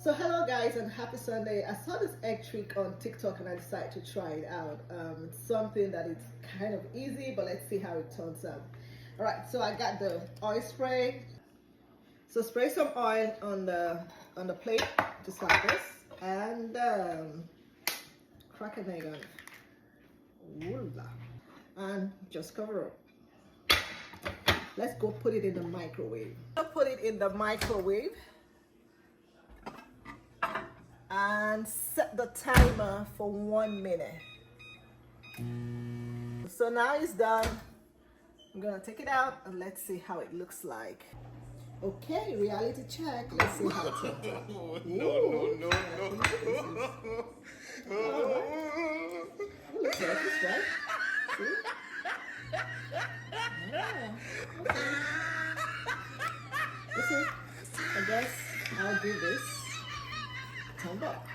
So hello guys and happy Sunday. I saw this egg trick on TikTok and I decided to try it out. It's something that is kind of easy, but let's see how it turns out. All right, so I got the oil spray. So spray some oil on the plate, just like this, and crack an egg on it. Voila. And just cover it. Let's go put it in the microwave. I'll put it in the microwave and set the timer for 1 minute. So now it's done. I'm gonna take it out and let's see how it looks like. Okay, reality check. Let's see how it turns out. No. It looks like this, right? See? Yeah. You see, I guess I'll do this. Thumb up.